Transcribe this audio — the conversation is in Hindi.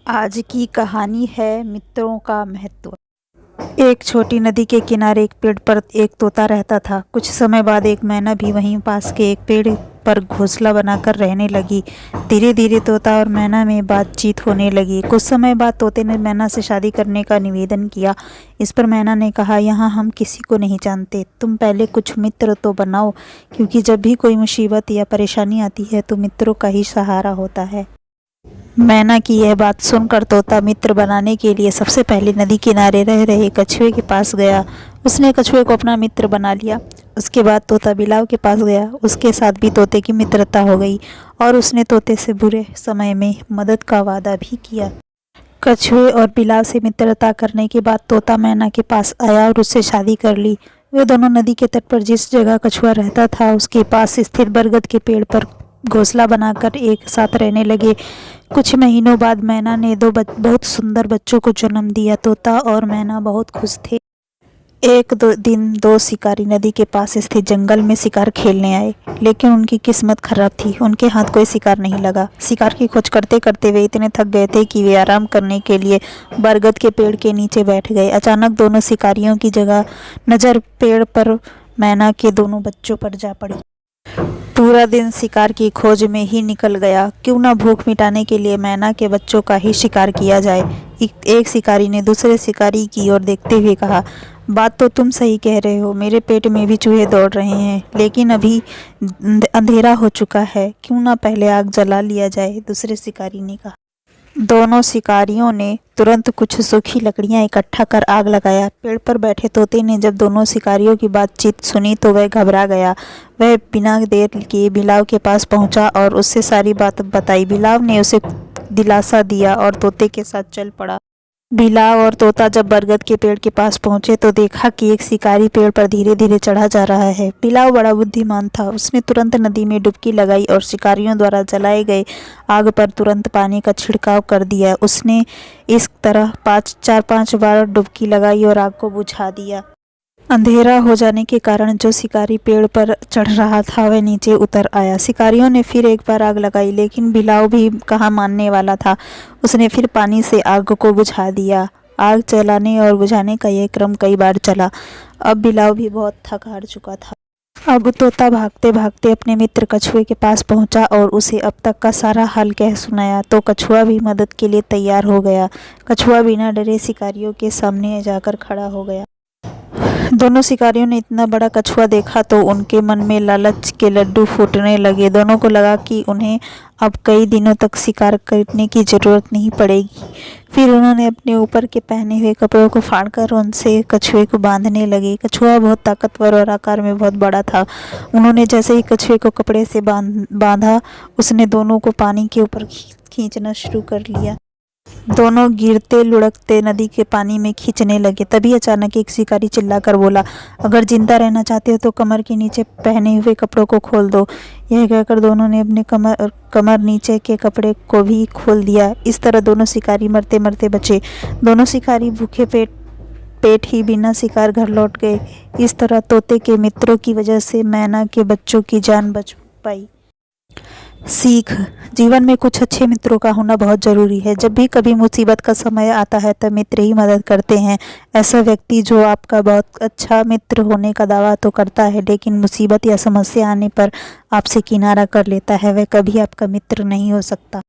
आज की कहानी है मित्रों का महत्व। एक छोटी नदी के किनारे एक पेड़ पर एक तोता रहता था। कुछ समय बाद एक मैना भी वहीं पास के एक पेड़ पर घोंसला बनाकर रहने लगी। धीरे धीरे तोता और मैना में बातचीत होने लगी। कुछ समय बाद तोते ने मैना से शादी करने का निवेदन किया। इस पर मैना ने कहा, यहाँ हम किसी को नहीं जानते, तुम पहले कुछ मित्र तो बनाओ, क्योंकि जब भी कोई मुसीबत या परेशानी आती है तो मित्रों का ही सहारा होता है। मैना की यह बात सुनकर तोता मित्र बनाने के लिए सबसे पहले नदी किनारे रह रहे कछुए के पास गया। उसने कछुए को अपना मित्र बना लिया। उसके बाद तोता बिलाव के पास गया। उसके साथ भी तोते की मित्रता हो गई और उसने तोते से बुरे समय में मदद का वादा भी किया। कछुए और बिलाव से मित्रता करने के बाद तोता मैना के पास आया और उससे शादी कर ली। वे दोनों नदी के तट पर जिस जगह कछुआ रहता था उसके पास स्थित बरगद के पेड़ पर घोंसला बनाकर एक साथ रहने लगे। कुछ महीनों बाद मैना ने बहुत सुंदर बच्चों को जन्म दिया। तोता और मैना बहुत खुश थे। एक दिन दो शिकारी नदी के पास स्थित जंगल में शिकार खेलने आए, लेकिन उनकी किस्मत खराब थी। उनके हाथ कोई शिकार नहीं लगा। शिकार की खोज करते करते वे इतने थक गए थे कि वे आराम करने के लिए बरगद के पेड़ के नीचे बैठ गए। अचानक दोनों शिकारियों की नज़र पेड़ पर मैना के दोनों बच्चों पर जा पड़ी। पूरा दिन शिकार की खोज में ही निकल गया। क्यों न भूख मिटाने के लिए मैना के बच्चों का ही शिकार किया जाए। एक शिकारी ने दूसरे शिकारी की ओर देखते हुए कहा, बात तो तुम सही कह रहे हो, मेरे पेट में भी चूहे दौड़ रहे हैं, लेकिन अभी अंधेरा हो चुका है, क्यों न पहले आग जला लिया जाए। दूसरे शिकारी ने कहा। दोनों शिकारियों ने तुरंत कुछ सूखी लकड़ियां इकट्ठा कर आग लगाया। पेड़ पर बैठे तोते ने जब दोनों शिकारियों की बातचीत सुनी तो वह घबरा गया। वह बिना देर किए बिलाव के पास पहुंचा और उससे सारी बात बताई। बिलाव ने उसे दिलासा दिया और तोते के साथ चल पड़ा। बिलाव और तोता जब बरगद के पेड़ के पास पहुंचे तो देखा कि एक शिकारी पेड़ पर धीरे धीरे चढ़ा जा रहा है। बिलाव बड़ा बुद्धिमान था। उसने तुरंत नदी में डुबकी लगाई और शिकारियों द्वारा जलाए गए आग पर तुरंत पानी का छिड़काव कर दिया। उसने इस तरह 5 बार डुबकी लगाई और आग को बुझा दिया। अंधेरा हो जाने के कारण जो शिकारी पेड़ पर चढ़ रहा था वह नीचे उतर आया। शिकारियों ने फिर एक बार आग लगाई, लेकिन बिलाव भी कहाँ मानने वाला था। उसने फिर पानी से आग को बुझा दिया। आग जलाने और बुझाने का यह क्रम कई बार चला। अब बिलाव भी बहुत थक हार चुका था। अब तोता भागते भागते अपने मित्र कछुए के पास पहुंचा और उसे अब तक का सारा हाल कह सुनाया तो कछुआ भी मदद के लिए तैयार हो गया। कछुआ बिना डरे शिकारियों के सामने जाकर खड़ा हो गया। दोनों शिकारियों ने इतना बड़ा कछुआ देखा तो उनके मन में लालच के लड्डू फूटने लगे। दोनों को लगा कि उन्हें अब कई दिनों तक शिकार करने की ज़रूरत नहीं पड़ेगी। फिर उन्होंने अपने ऊपर के पहने हुए कपड़ों को फाड़कर उनसे कछुए को बांधने लगे। कछुआ बहुत ताकतवर और आकार में बहुत बड़ा था। उन्होंने जैसे ही कछुए को कपड़े से बांधा, उसने दोनों को पानी के ऊपर खींचना शुरू कर लिया। दोनों गिरते लुढ़कते नदी के पानी में खींचने लगे। तभी अचानक एक शिकारी चिल्लाकर बोला, अगर जिंदा रहना चाहते हो तो कमर के नीचे पहने हुए कपड़ों को खोल दो। यह कहकर दोनों ने अपने कमर नीचे के कपड़े को भी खोल दिया। इस तरह दोनों शिकारी मरते मरते बचे। दोनों शिकारी भूखे पेट ही बिना शिकार घर लौट गए। इस तरह तोते के मित्रों की वजह से मैना के बच्चों की जान बच पाई। सीख, जीवन में कुछ अच्छे मित्रों का होना बहुत ज़रूरी है। जब भी कभी मुसीबत का समय आता है तब मित्र ही मदद करते हैं। ऐसा व्यक्ति जो आपका बहुत अच्छा मित्र होने का दावा तो करता है, लेकिन मुसीबत या समस्या आने पर आपसे किनारा कर लेता है, वह कभी आपका मित्र नहीं हो सकता।